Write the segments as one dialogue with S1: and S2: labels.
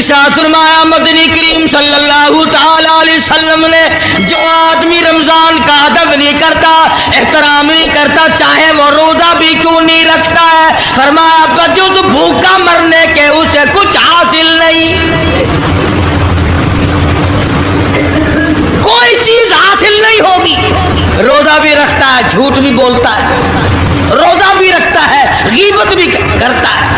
S1: ارشاد فرمایا مدنی کریم صلی اللہ تعالی علیہ وسلم نے جو آدمی رمضان کا ادب نہیں کرتا، احترام نہیں کرتا، چاہے وہ روزہ بھی کیوں نہیں رکھتا ہے، فرمایا بجز بھوکا مرنے کے اسے کچھ حاصل نہیں، کوئی چیز حاصل نہیں ہوگی۔ روزہ بھی رکھتا ہے، جھوٹ بھی بولتا ہے، روزہ بھی رکھتا ہے، غیبت بھی کرتا ہے،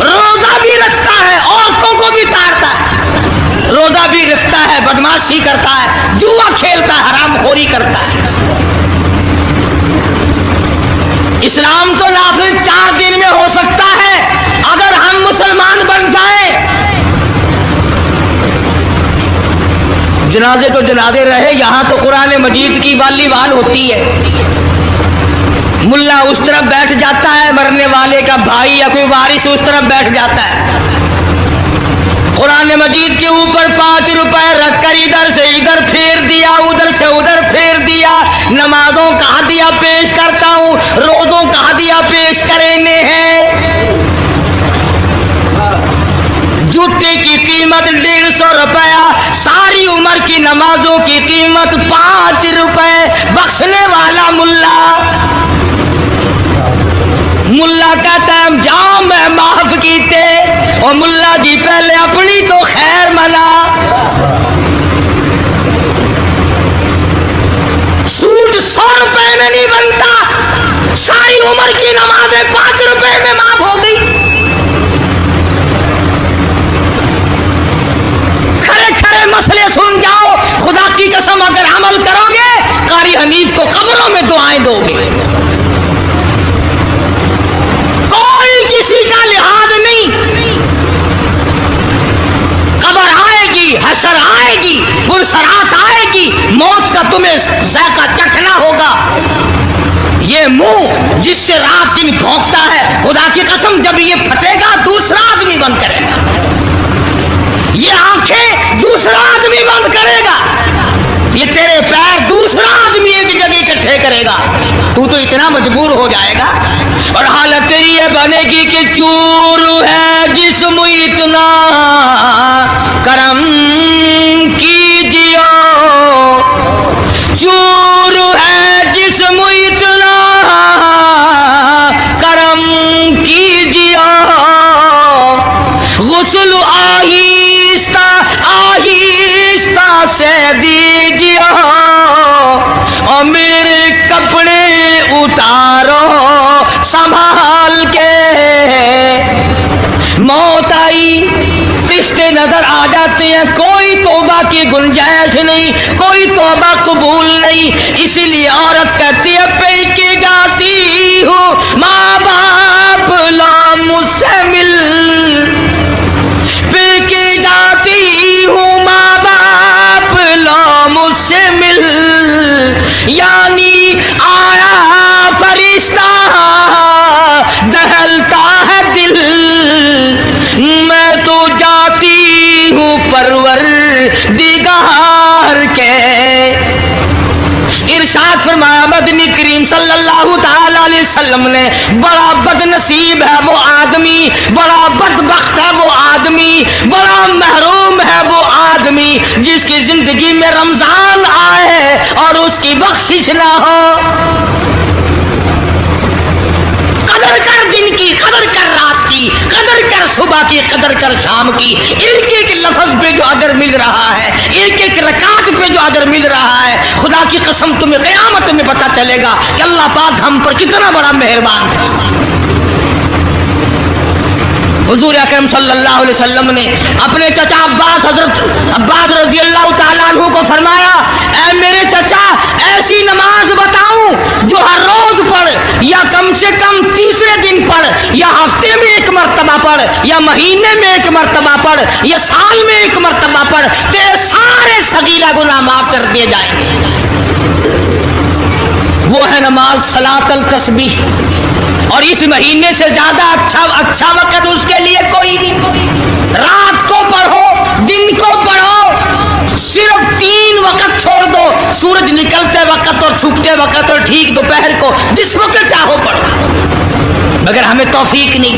S1: روزہ بھی رکھتا ہے، عورتوں کو بھی تارتا ہے، روزہ بھی رکھتا ہے، بدماشی کرتا ہے، جوا کھیلتا ہے، حرام خوری کرتا ہے۔ اسلام تو نافذ 4 دن میں ہو سکتا ہے اگر ہم مسلمان بن جائیں۔ جنازے تو جنازے رہے، یہاں تو قرآن مجید کی والی وال ہوتی ہے، ملا اس طرف بیٹھ جاتا ہے، مرنے والے کا بھائی یا کوئی وارث اس طرف بیٹھ جاتا ہے، قرآن مجید کے اوپر 5 روپے رکھ کر ادھر سے ادھر پھیر دیا، ادھر سے ادھر پھیر دیا، نمازوں کا ہدیہ پیش کرتا ہوں، روزوں کا ہدیہ پیش کرنے ہیں۔ جوتے کی قیمت 150 روپیہ، ساری عمر کی نمازوں کی قیمت 5 روپے، بخشنے والا ملا کہتا ہے جاؤ میں معاف کیتے، اور ملا جی پہلے اپنی تو خیر منا۔ سوٹ 100 روپے میں نہیں بنتا، ساری عمر کی نمازیں 5 روپے میں معاف ہو گئی۔ کھڑے کھڑے مسئلے سن جاؤ، خدا کی قسم اگر عمل کرو گے قاری حنیف کو قبروں میں دعائیں دو گے، کسی کا لحاظ نہیں، قبر آئے گی، حشر آئے گی، پرسرات آئے گی، موت کا تمہیں ذائقہ چکھنا ہوگا۔ یہ منہ جس سے رات دن بھونکتا ہے، خدا کی قسم جب یہ پھٹے گا دوسرا آدمی بند کرے گا، یہ آنکھیں دوسرا آدمی بند کرے گا، یہ تیرے پیر دوسرا آدمی ایک جگہ اکٹھے کرے گا، تو اتنا مجبور ہو جائے گا، اور حالت تیری یہ بنے گی کہ چور ہے جسم اتنا کرم کیجیے، چور ہے جسم اتنا کرم کیجیے، غسل آہستہ آہستہ سے دیجیے، اور میرے کپڑے اتارو سنبھال کے۔ موت آئی، رشتے نظر آ جاتے ہیں، کوئی توبہ کی گنجائش نہیں، کوئی توبہ قبول نہیں، اسی لیے عورت کہتی ہے پہ کے جاتی ہوں ماں باپ لا مجھ سے مل، پہ کے جاتی ہوں ماں باپ لا مجھ سے مل، یعنی آیا فرشتہ دہلتا ہے دل، میں تو جاتی ہوں پروردگار کے۔ ارشاد فرمایا مدنی کریم صلی اللہ تعالی علیہ وسلم نے بڑا بد نصیب ہے وہ آدمی، بڑا بدبخت ہے وہ آدمی، بڑا محروم ہے وہ آدمی جس کی زندگی میں رمضان آئے اور اس کی بخشش نہ ہو۔ قدر کر دن کی، قدر کر رات کی، قدر کر صبح کی، قدر کر شام کی، ایک ایک لفظ پہ جو اجر مل رہا ہے، ایک ایک رکعت پہ جو اجر مل رہا ہے، خدا کی قسم تمہیں قیامت میں پتہ چلے گا کہ اللہ پاک ہم پر کتنا بڑا مہربان تھا۔ حضور اکرم صلی اللہ علیہ وسلم نے اپنے چچا عباس، حضرت عباس رضی اللہ تعالیٰ عنہ کو فرمایا اے میرے چچا ایسی نماز بتاؤں جو ہر روز پڑھ، یا کم سے کم تیسرے دن پڑھ، یا ہفتے میں 1 مرتبہ پڑھ، یا مہینے میں 1 مرتبہ پڑھ، یا سال میں 1 مرتبہ پڑھ، تیرے سارے صغیرہ گناہ معاف کر دیے جائیں گے۔ وہ ہے نماز صلاۃ التسبیح، اور اس مہینے سے زیادہ اچھا وقت اس کے لیے کوئی نہیں۔ رات کو پڑھو، دن کو پڑھو، صرف 3 وقت چھوڑ دو، سورج نکلتے وقت اور چھپتے وقت اور ٹھیک دوپہر کو، جس وقت چاہو پڑھو، مگر ہمیں توفیق نہیں۔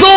S1: 2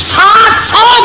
S1: 700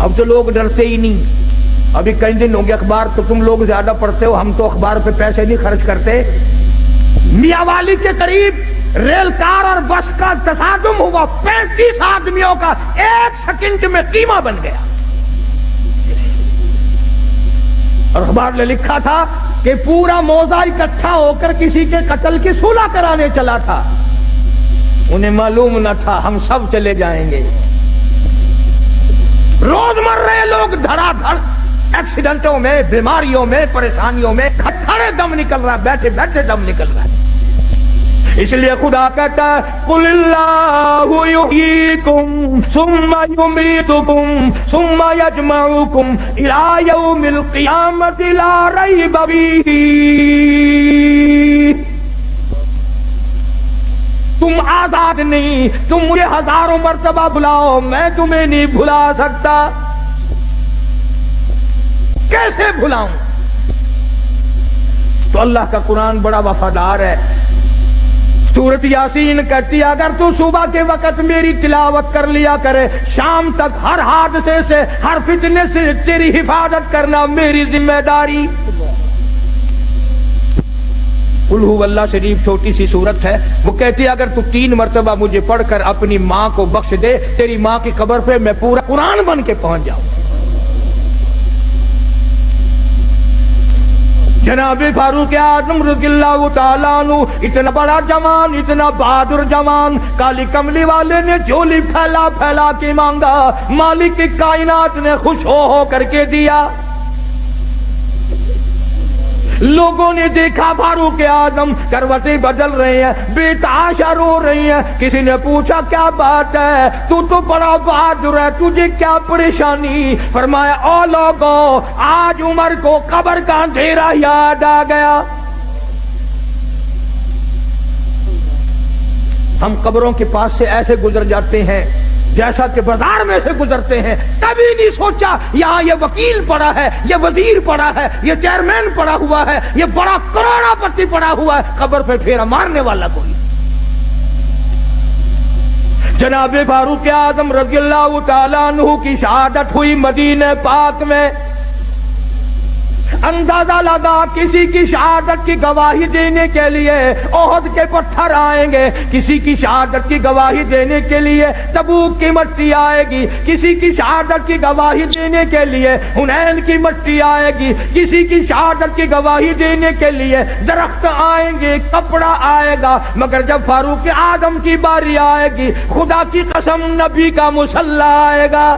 S2: اب تو لوگ ڈرتے ہی نہیں. ابھی کئی دن ہو گئے اخبار تو تم لوگ زیادہ پڑھتے ہو, ہم تو اخبار پہ پیسے نہیں خرچ کرتے. میاں والی کے قریب ریل کار اور بس کا تصادم ہوا, 35 آدمیوں کا 1 سیکنڈ میں قیمہ بن گیا. اور اخبار نے لکھا تھا کہ پورا موضع اکٹھا ہو کر کسی کے قتل کی صلح کرانے چلا تھا. انہیں معلوم نہ تھا ہم سب چلے جائیں گے. روز مر رہے لوگ دھڑا دھڑ ایکسیڈنٹوں میں, بیماریوں میں, پریشانیوں میں, کھڑے دم نکل رہا ہے, بیٹھے بیٹھے دم نکل رہا ہے. اس لیے خدا کہتا ہے قل اللہ یحییکم ثم یمیتکم ثم یجمعکم الی یوم القیامۃ لا ریب فیہ. تم آزاد نہیں, تم مجھے ہزاروں مرتبہ بلاؤ, میں تمہیں نہیں بھلا سکتا. کیسے بھلاؤں؟ تو اللہ کا قرآن بڑا وفادار ہے. سورۃ یاسین کہتی ہے اگر تو صبح کے وقت میری تلاوت کر لیا کرے, شام تک ہر حادثے سے, ہر فتنے سے تیری حفاظت کرنا میری ذمہ داری. قل هو اللہ شریف چھوٹی سی سورت ہے, وہ کہتی ہے اگر تو 3 مرتبہ مجھے پڑھ کر اپنی ماں کو بخش دے, تیری ماں کی قبر پہ میں پورا قرآن بن کے پہنچ جاؤں. جناب فاروق اعظم رضی اللہ تعالیٰ عنہ, اتنا بڑا جوان, اتنا بہادر جوان, کالی کملی والے نے جھولی پھیلا پھیلا کے مانگا, مالک کائنات نے خوش ہو کر کے دیا. لوگوں نے دیکھا فاروق اعظم کروٹیں بدل رہے ہیں, بے تحاشا رو رہی ہیں. کسی نے پوچھا کیا بات ہے, تو بڑا بہادر ہے, تجھے کیا پریشانی؟ فرمایا او لوگوں, آج عمر کو قبر کا اندھیرا یاد آ گیا. ہم قبروں کے پاس سے ایسے گزر جاتے ہیں جیسا کہ بازار میں سے گزرتے ہیں. کبھی نہیں سوچا یہاں یہ وکیل پڑا ہے, یہ وزیر پڑا ہے, یہ چیئرمین پڑا ہوا ہے, یہ بڑا کروڑا پتی پڑا ہوا ہے, قبر پہ پھیرا مارنے والا کوئی. جناب فاروق اعظم رضی اللہ تعالیٰ عنہ کی شہادت ہوئی مدینہ پاک میں. اندازہ لگا کسی کی شہادت کی گواہی دینے کے لیے احد کے پتھر آئیں گے, کسی کی شہادت کی گواہی دینے کے لیے تبوک کی مٹی آئے گی, کسی کی شہادت کی گواہی دینے کے لیے حنین کی مٹی آئے گی, کسی کی شہادت کی گواہی دینے کے لیے درخت آئیں گے, کپڑا آئے گا. مگر جب فاروق اعظم کی باری آئے گی, خدا کی قسم نبی کا مصلی آئے گا.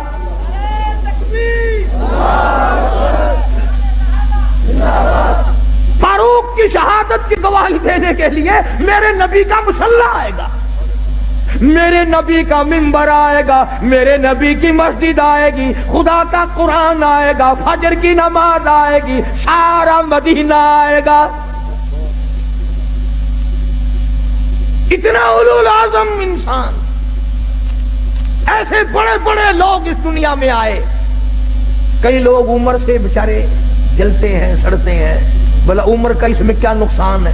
S2: فاروق کی شہادت کی گواہی دینے کے لیے میرے نبی کا مصلی آئے گا, میرے نبی کا منبر آئے گا, میرے نبی کی مسجد آئے گی, خدا کا قرآن آئے گا, فجر کی نماز آئے گی, سارا مدینہ آئے گا. اتنا اولو العزم انسان, ایسے بڑے بڑے لوگ اس دنیا میں آئے. کئی لوگ عمر سے بیچارے جلتے ہیں, سڑتے ہیں, بھلا عمر کا اس میں کیا نقصان ہے؟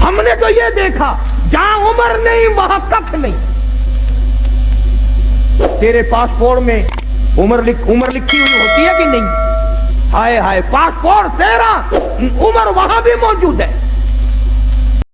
S2: ہم نے تو یہ دیکھا جہاں عمر نہیں وہاں ککھ نہیں. تیرے پاسپورٹ میں عمر لکھی ہوئی ہوتی ہے کہ نہیں؟ ہائے ہائے, پاسپورٹ تیرا, عمر وہاں بھی موجود ہے.